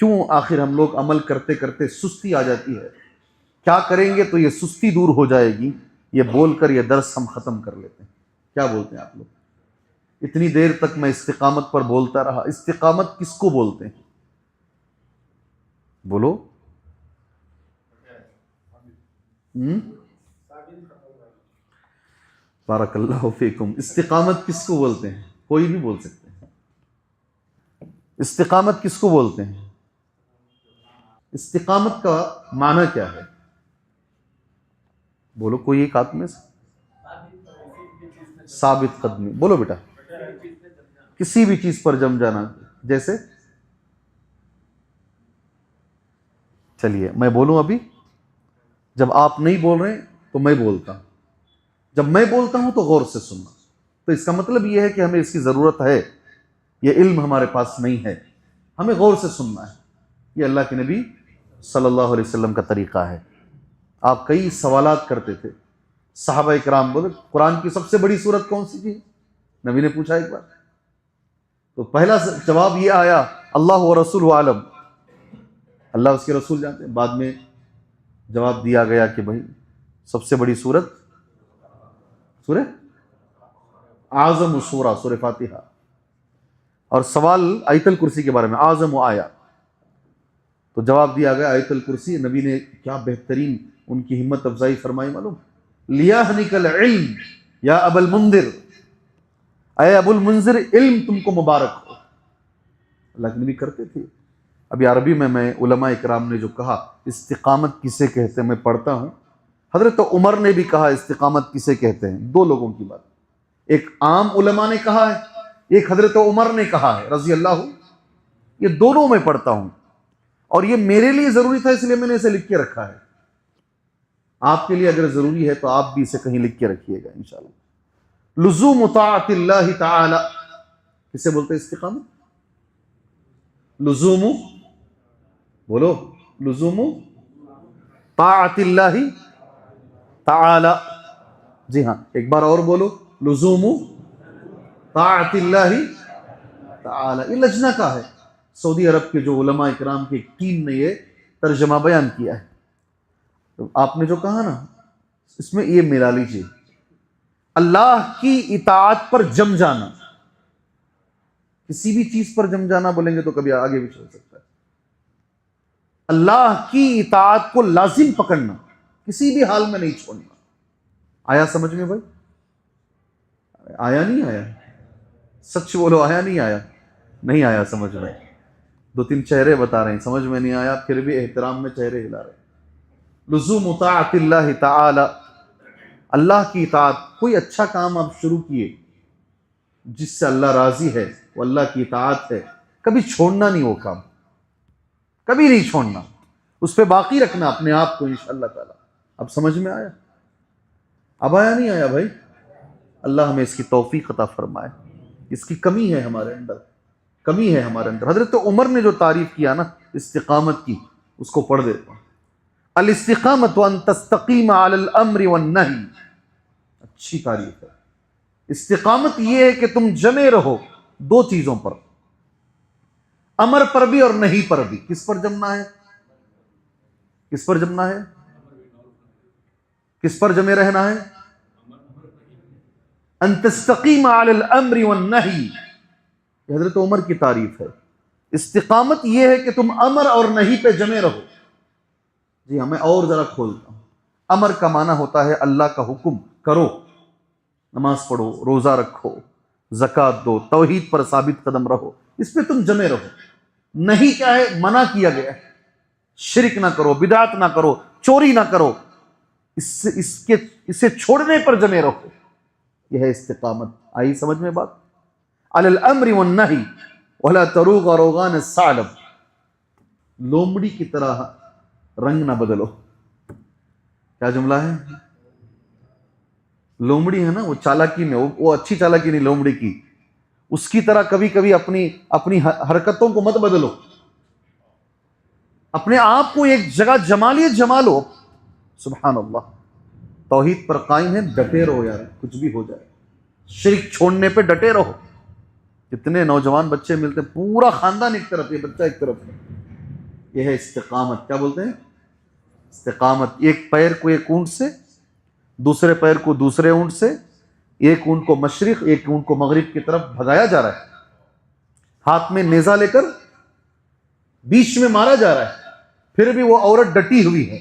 کیوں آخر ہم لوگ عمل کرتے کرتے سستی آ جاتی ہے؟ کیا کریں گے تو یہ سستی دور ہو جائے گی؟ یہ بول کر یہ درس ہم ختم کر لیتے ہیں۔ کیا بولتے ہیں آپ لوگ؟ اتنی دیر تک میں استقامت پر بولتا رہا، استقامت کس کو بولتے ہیں؟ بولو۔ بارک اللہ فیکم۔ استقامت کس کو بولتے ہیں؟ کوئی بھی بول سکتے ہیں۔ استقامت کس کو بولتے ہیں؟ استقامت کا معنی کیا ہے؟ بولو کوئی ایک آدمی سے۔ ثابت قدمی۔ بولو بیٹا۔ کسی بھی چیز پر جم جانا۔ جیسے چلیے میں بولوں ابھی، جب آپ نہیں بول رہے تو میں بولتا ہوں، جب میں بولتا ہوں تو غور سے سننا۔ تو اس کا مطلب یہ ہے کہ ہمیں اس کی ضرورت ہے، یہ علم ہمارے پاس نہیں ہے، ہمیں غور سے سننا ہے۔ یہ اللہ کے نبی صلی اللہ علیہ وسلم کا طریقہ ہے۔ آپ کئی سوالات کرتے تھے، صحابہ کرام بولے قرآن کی سب سے بڑی سورت کون سی تھی؟ نبی نے پوچھا ایک بار، تو پہلا جواب یہ آیا اللہ و رسول عالم، اللہ اس کے رسول جانتے ہیں۔ بعد میں جواب دیا گیا کہ بھائی سب سے بڑی سورت سورہ اعظم سورہ سورہ فاتحہ، اور سوال آیت الکرسی کے بارے میں، اعظم و آیا، تو جواب دیا گیا آیت الکرسی۔ نبی نے کیا بہترین ان کی ہمت افزائی فرمائی معلوم؟ لیہنک العلم یا ابا المنذر، اے ابو المنذر علم تم کو مبارک ہو۔ اللہ کے نبی کرتے تھے۔ ابھی عربی میں علماء اکرام نے جو کہا استقامت کسے کہتے ہیں میں پڑھتا ہوں۔ حضرت عمر نے بھی کہا استقامت کسے کہتے ہیں، دو لوگوں کی بات، ایک عام علماء نے کہا ہے، ایک حضرت عمر نے کہا ہے رضی اللہ۔ یہ دونوں میں پڑھتا ہوں، اور یہ میرے لیے ضروری تھا اس لیے میں نے اسے لکھ کے رکھا ہے۔ آپ کے لیے اگر ضروری ہے تو آپ بھی اسے کہیں لکھ کے رکھیے گا انشاءاللہ۔ لزوم طاعت اللہ تعالی، کسے بولتے ہیں استقامت؟ لزوم، بولو، لزوم طاعت اللہ تعالی۔ جی ہاں ایک بار اور بولو، لزوم طاعت اللہ تعالی۔ یہ لجنہ کا ہے، سعودی عرب کے جو علماء اکرام کی ایک ٹیم نے یہ ترجمہ بیان کیا ہے۔ تو آپ نے جو کہا نا اس میں یہ ملا لیجیے، اللہ کی اطاعت پر جم جانا، کسی بھی چیز پر جم جانا بولیں گے تو کبھی آگے بھی چل سکتا ہے۔ اللہ کی اطاعت کو لازم پکڑنا، کسی بھی حال میں نہیں چھوڑنا۔ آیا سمجھ میں بھائی؟ آیا نہیں آیا؟ سچ بولو، آیا نہیں آیا؟ نہیں آیا سمجھ میں؟ دو تین چہرے بتا رہے ہیں سمجھ میں نہیں آیا، پھر بھی احترام میں چہرے ہلا رہے ہیں۔ لزوم طاعت اللہ تعالی، اللہ کی اطاعت۔ کوئی اچھا کام آپ شروع کیے جس سے اللہ راضی ہے، وہ اللہ کی اطاعت ہے، کبھی چھوڑنا نہیں وہ کام، کبھی نہیں چھوڑنا، اس پہ باقی رکھنا اپنے آپ کو انشاءاللہ تعالی۔ اب سمجھ میں آیا؟ اب آیا نہیں آیا بھائی؟ اللہ ہمیں اس کی توفیق عطا فرمائے۔ اس کی کمی ہے ہمارے اندر، کمی ہے ہمارے اندر۔ حضرت عمر نے جو تعریف کیا نا استقامت کی، اس کو پڑھ دیتا ہوں۔ الاستقامت ان تستقیم علی الامر والنہی، اچھی تعریف ہے۔ استقامت یہ ہے کہ تم جمے رہو دو چیزوں پر، امر پر بھی اور نہیں پر بھی۔ کس پر جمنا ہے؟ کس پر جمنا ہے؟ کس پر جمے رہنا ہے؟ ان تستقیم علی الامر والنہی، یہ حضرت عمر کی تعریف ہے۔ استقامت یہ ہے کہ تم امر اور نہیں پہ جمے رہو۔ جی ہاں میں اور ذرا کھولتا ہوں۔ امر کا معنی ہوتا ہے اللہ کا حکم کرو، نماز پڑھو، روزہ رکھو، زکوٰۃ دو، توحید پر ثابت قدم رہو، اس پہ تم جمے رہو۔ نہیں کیا ہے؟ منع کیا گیا ہے، شرک نہ کرو، بدعت نہ کرو، چوری نہ کرو، اسے چھوڑنے پر جمے رہو، یہ ہے استقامت۔ آئی سمجھ میں بات؟ علی الامر والنہی ولا تروغ روغان الثعلب، لومڑی کی طرح رنگ نہ بدلو۔ کیا جملہ ہے؟ لومڑی ہے نا وہ چالاکی میں، وہ اچھی چالاکی نہیں لومڑی کی، اس کی طرح کبھی کبھی اپنی حرکتوں کو مت بدلو، اپنے آپ کو ایک جگہ جما لو۔ سبحان اللہ، توحید پر قائم ہے، ڈٹے رہو یار، کچھ بھی ہو جائے، شرک چھوڑنے پہ ڈٹے رہو۔ کتنے نوجوان بچے ملتے ہیں، پورا خاندان ایک طرف ہے، بچہ ایک طرف ہے، یہ ہے استقامت. کیا بولتے ہیں؟ استقامت. ایک پیر کو ایک اونٹ سے، دوسرے پیر کو دوسرے اونٹ سے، ایک اونٹ کو مشرق ایک اونٹ کو مغرب کی طرف بھگایا جا رہا ہے، ہاتھ میں نیزہ لے کر بیچ میں مارا جا رہا ہے، پھر بھی وہ عورت ڈٹی ہوئی ہے.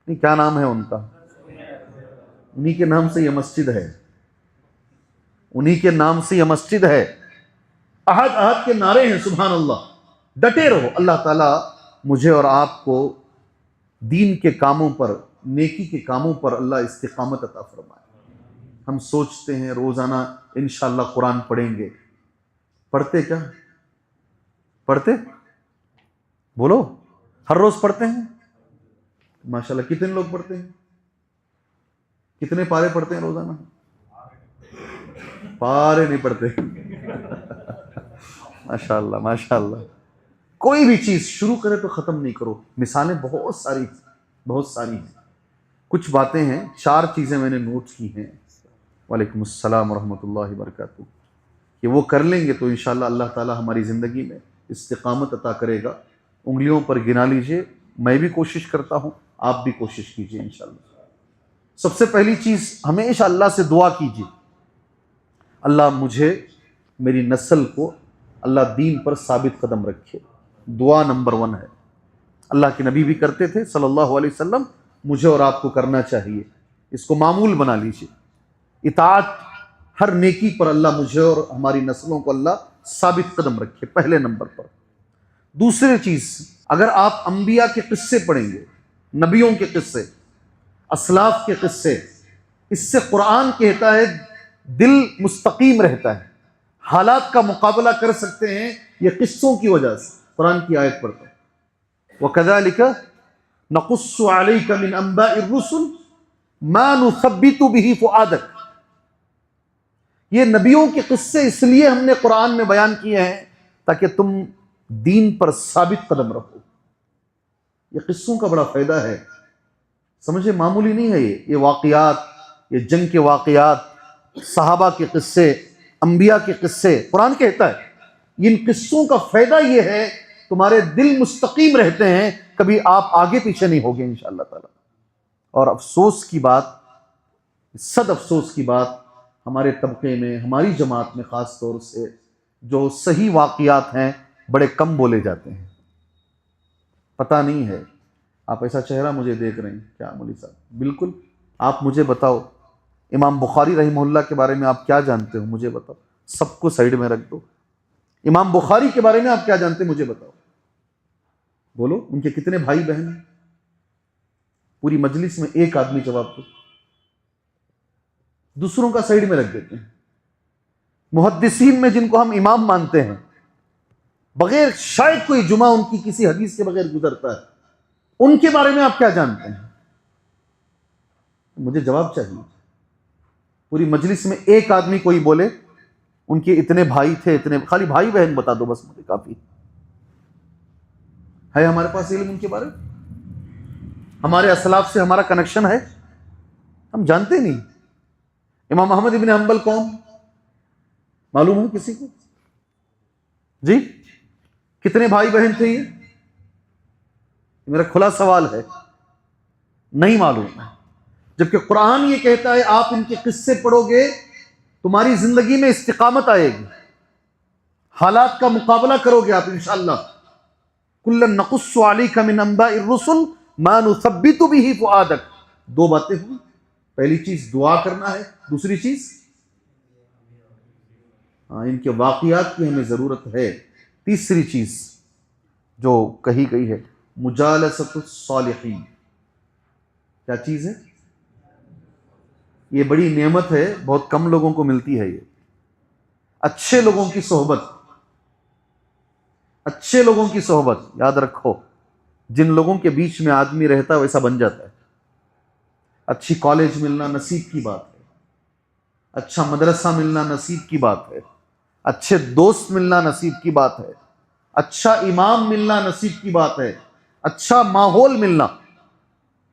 کیا نام ہے ان کا؟ انہی کے نام سے یہ مسجد ہے، انہی کے نام سے یہ مسجد ہے. احد احد کے نعرے ہیں. سبحان اللہ. ڈٹے رہو. اللہ تعالیٰ مجھے اور آپ کو دین کے کاموں پر، نیکی کے کاموں پر اللہ استقامت عطا فرمائے. ہم سوچتے ہیں روزانہ انشاءاللہ قرآن پڑھیں گے. پڑھتے کیا؟ پڑھتے؟ بولو. ہر روز پڑھتے ہیں؟ ماشاءاللہ. کتنے لوگ پڑھتے ہیں؟ کتنے پارے پڑھتے ہیں روزانہ؟ پارے نہیں پڑھتے. ماشاءاللہ ماشاءاللہ. کوئی بھی چیز شروع کرے تو ختم نہیں کرو. مثالیں بہت ساری ہیں. کچھ باتیں ہیں، 4 چیزیں میں نے نوٹ کی ہیں. وعلیکم السلام ورحمۃ اللہ وبرکاتہ. کہ وہ کر لیں گے تو انشاءاللہ اللہ تعالیٰ ہماری زندگی میں استقامت عطا کرے گا. انگلیوں پر گنا لیجئے. میں بھی کوشش کرتا ہوں، آپ بھی کوشش کیجئے انشاءاللہ. سب سے پہلی چیز، ہمیشہ اللہ سے دعا کیجئے، اللہ مجھے، میری نسل کو اللہ دین پر ثابت قدم رکھے. دعا نمبر 1 ہے. اللہ کے نبی بھی کرتے تھے صلی اللہ علیہ وسلم. مجھے اور آپ کو کرنا چاہیے. اس کو معمول بنا لیجئے. اطاعت، ہر نیکی پر اللہ مجھے اور ہماری نسلوں کو اللہ ثابت قدم رکھے، پہلے نمبر پر. دوسری چیز، اگر آپ انبیاء کے قصے پڑھیں گے، نبیوں کے قصے، اسلاف کے قصے، اس سے قرآن کہتا ہے دل مستقیم رہتا ہے، حالات کا مقابلہ کر سکتے ہیں یہ قصوں کی وجہ سے. قرآن کی آیت پڑھتا ہوں، وَكَذَلِكَ نَقُصُّ عَلَيْكَ مِنْ أَنْبَاءِ الرُّسُلِ مَا نُثَبِّتُ بِهِ فُؤَادَكَ. یہ نبیوں کے قصے اس لیے ہم نے قرآن میں بیان کیے ہیں تاکہ تم دین پر ثابت قدم رہو. یہ قصوں کا بڑا فائدہ ہے. سمجھے؟ معمولی نہیں ہے یہ واقعات، یہ جنگ کے واقعات، صحابہ کے قصے، انبیاء کے قصے. قرآن کہتا ہے ان قصوں کا فائدہ یہ ہے تمہارے دل مستقیم رہتے ہیں، کبھی آپ آگے پیچھے نہیں ہوگے انشاءاللہ تعالی. اور افسوس کی بات، صد افسوس کی بات، ہمارے طبقے میں، ہماری جماعت میں خاص طور سے جو صحیح واقعات ہیں بڑے کم بولے جاتے ہیں. پتہ نہیں ہے، آپ ایسا چہرہ مجھے دیکھ رہے ہیں کیا مولوی صاحب؟ بالکل. آپ مجھے بتاؤ امام بخاری رحمہ اللہ کے بارے میں آپ کیا جانتے ہو؟ مجھے بتاؤ. سب کو سائیڈ میں رکھ دو. امام بخاری کے بارے میں آپ کیا جانتے ہیں؟ مجھے بتاؤ. بولو. ان کے کتنے بھائی بہن ہیں؟ پوری مجلس میں ایک آدمی جواب دو. دوسروں کا سائیڈ میں رکھ دیتے ہیں. محدثین میں جن کو ہم امام مانتے ہیں، بغیر شاید کوئی جمعہ ان کی کسی حدیث کے بغیر گزرتا ہے، ان کے بارے میں آپ کیا جانتے ہیں؟ مجھے جواب چاہیے. پوری مجلس میں ایک آدمی کوئی بولے ان کے اتنے بھائی تھے، اتنے، خالی بھائی بہن بتا دو بس، مجھے کافی ہے. ہمارے پاس علم ان کے بارے میں، ہمارے اسلاف سے ہمارا کنیکشن ہے، ہم جانتے نہیں. امام احمد ابن حنبل کون معلوم ہے کسی کو؟ جی کتنے بھائی بہن تھے؟ یہ میرا کھلا سوال ہے. نہیں معلوم ہے. جبکہ قرآن یہ کہتا ہے آپ ان کے قصے پڑھو گے تمہاری زندگی میں استقامت آئے گی، حالات کا مقابلہ کرو گے آپ انشاءاللہ. کُلًّا نَقُصُّ عَلَيْكَ مِنْ أَنْبَاءِ الرُّسُلِ مَا نُثَبِّتُ بِهِ فُؤَادَكَ. 2 باتیں ہوئی. پہلی چیز دعا کرنا ہے، دوسری چیز ان کے واقعات کی ہمیں ضرورت ہے. تیسری چیز جو کہی گئی ہے مجالسۃ الصالحین. کیا چیز ہے؟ یہ بڑی نعمت ہے، بہت کم لوگوں کو ملتی ہے. یہ اچھے لوگوں کی صحبت، اچھے لوگوں کی صحبت. یاد رکھو جن لوگوں کے بیچ میں آدمی رہتا ہے ویسا بن جاتا ہے. اچھی کالج ملنا نصیب کی بات ہے، اچھا مدرسہ ملنا نصیب کی بات ہے، اچھے دوست ملنا نصیب کی بات ہے، اچھا امام ملنا نصیب کی بات ہے، اچھا ماحول ملنا.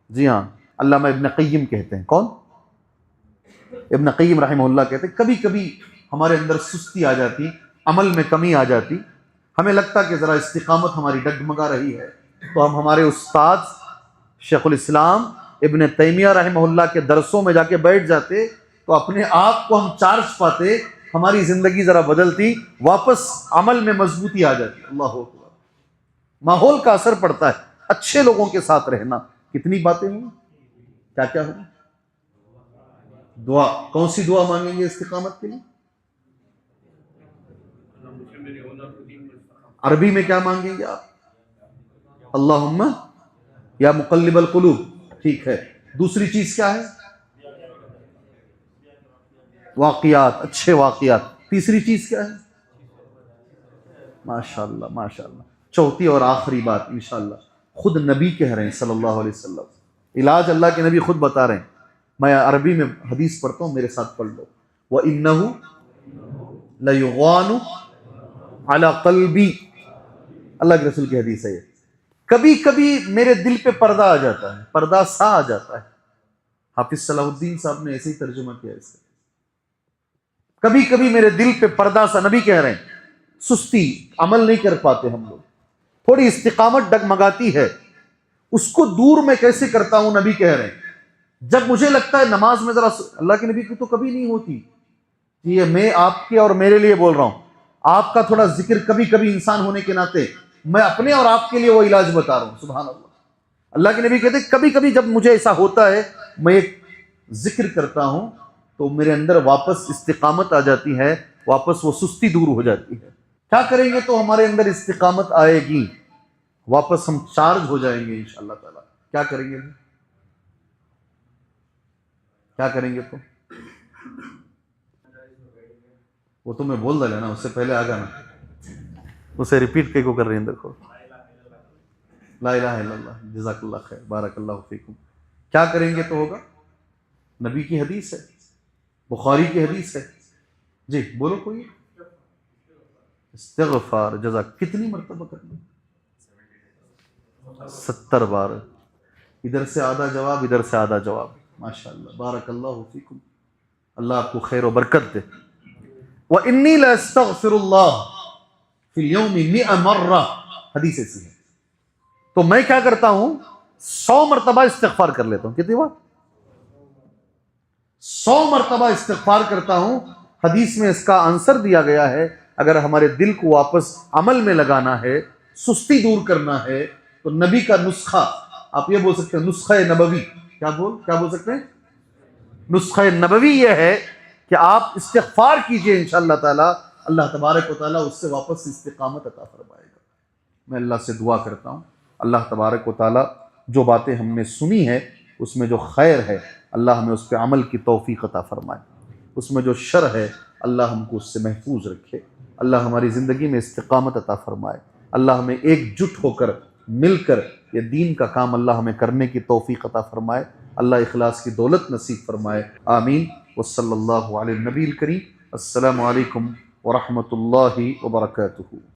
جی ہاں، علامہ ابن قیم کہتے ہیں. کون؟ ابن قیم رحمہ اللہ کہتے ہیں کبھی کبھی ہمارے اندر سستی آ جاتی، عمل میں کمی آ جاتی، ہمیں لگتا کہ ذرا استقامت ہماری ڈگمگا رہی ہے تو ہم ہمارے استاد شیخ الاسلام ابن تیمیہ رحمہ اللہ کے درسوں میں جا کے بیٹھ جاتے تو اپنے آپ کو ہم چارج پاتے، ہماری زندگی ذرا بدلتی، واپس عمل میں مضبوطی آ جاتی۔ اللہ اکبر۔ ماحول کا اثر پڑتا ہے، اچھے لوگوں کے ساتھ رہنا۔ کتنی باتیں ہوئی، کیا کیا ہوئی؟ دعا، کون سی دعا مانگیں گے استقامت کے لیے؟ عربی میں کیا مانگیں گے آپ؟ اللہم یا مقلب القلوب، ٹھیک ہے۔ دوسری چیز کیا ہے؟ واقعات، اچھے واقعات۔ تیسری چیز کیا ہے؟ ماشاءاللہ ماشاءاللہ۔ چوتھی اور آخری بات انشاءاللہ خود نبی کہہ رہے ہیں صلی اللہ علیہ وسلم، علاج اللہ کے نبی خود بتا رہے ہیں۔ میں عربی میں حدیث پڑھتا ہوں، میرے ساتھ پڑھ لو۔ وَإِنَّهُ لَيُغَانُ عَلَى قَلْبِي، اللہ کے رسول کی حدیث ہے یہ۔ کبھی کبھی میرے دل پہ پردہ آ جاتا ہے، پردہ سا آ جاتا ہے۔ حافظ صلاح الدین صاحب نے ایسے ہی ترجمہ کیا اس کا، کبھی کبھی میرے دل پہ پردہ سا، نبی کہہ رہے ہیں سستی، عمل نہیں کر پاتے ہم لوگ، تھوڑی استقامت ڈگمگاتی ہے، اس کو دور میں کیسے کرتا ہوں؟ نبی کہہ رہے ہیں جب مجھے لگتا ہے نماز میں ذرا، اللہ کے نبی کی تو کبھی نہیں ہوتی، یہ میں آپ کے اور میرے لیے بول رہا ہوں، آپ کا تھوڑا ذکر کبھی کبھی انسان ہونے کے ناطے میں اپنے اور آپ کے لیے وہ علاج بتا رہا ہوں۔ سبحان اللہ۔ اللہ کے نبی کہتے ہیں کبھی کبھی جب مجھے ایسا ہوتا ہے میں ایک ذکر کرتا ہوں تو میرے اندر واپس استقامت آ جاتی ہے، واپس وہ سستی دور ہو جاتی ہے۔ کیا کریں گے تو ہمارے اندر استقامت آئے گی، واپس ہم چارج ہو جائیں گے انشاءاللہ تعالی۔ کیا کریں گے؟ کیا کریں گے تو وہ تو میں بول دیا نا، اس سے پہلے آگا نا، اسے ریپیٹ کو کر رہے ہیں، دیکھو لا الہ الا اللہ، جزاک اللہ خیر، بارک اللہ فیکم۔ کیا کریں گے تو ہوگا؟ نبی کی حدیث ہے، بخاری کی حدیث ہے، جی بولو کوئی۔ استغفار، جزاک، کتنی مرتبہ کرنا؟ 70 بار۔ ادھر سے آدھا جواب، ادھر سے آدھا جواب، ماشاءاللہ، بارک اللہ فیکم، اللہ آپ کو خیر و برکت دے۔ وَإِنِّي لَأَسْتَغْفِرُ اللَّهَ فِي الْيَوْمِ 100 مرة، حدیث ایسی ہے۔ تو میں کیا کرتا ہوں؟ 100 مرتبہ استغفار کر لیتا ہوں۔ کتنی بار؟ 100 مرتبہ استغفار کرتا ہوں۔ حدیث میں اس کا آنسر دیا گیا ہے، اگر ہمارے دل کو واپس عمل میں لگانا ہے، سستی دور کرنا ہے، تو نبی کا نسخہ، آپ یہ بول سکتے ہیں نسخہ نبوی، کیا بول سکتے ہیں؟ نسخہ نبوی یہ ہے کہ آپ استغفار کیجئے، انشاءاللہ تعالی اللہ تبارک و تعالی اس سے واپس استقامت عطا فرمائے گا۔ میں اللہ سے دعا کرتا ہوں اللہ تبارک و تعالی جو باتیں ہم نے سنی ہے اس میں جو خیر ہے اللہ ہمیں اس پہ عمل کی توفیق عطا فرمائے، اس میں جو شر ہے اللہ ہم کو اس سے محفوظ رکھے، اللہ ہماری زندگی میں استقامت عطا فرمائے، اللہ ہمیں ایک جٹ ہو کر مل کر یہ دین کا کام اللہ ہمیں کرنے کی توفیق عطا فرمائے، اللہ اخلاص کی دولت نصیب فرمائے، آمین۔ وصلی اللہ علی النبی الکریم۔ السلام علیکم ورحمۃ اللہ وبرکاتہ۔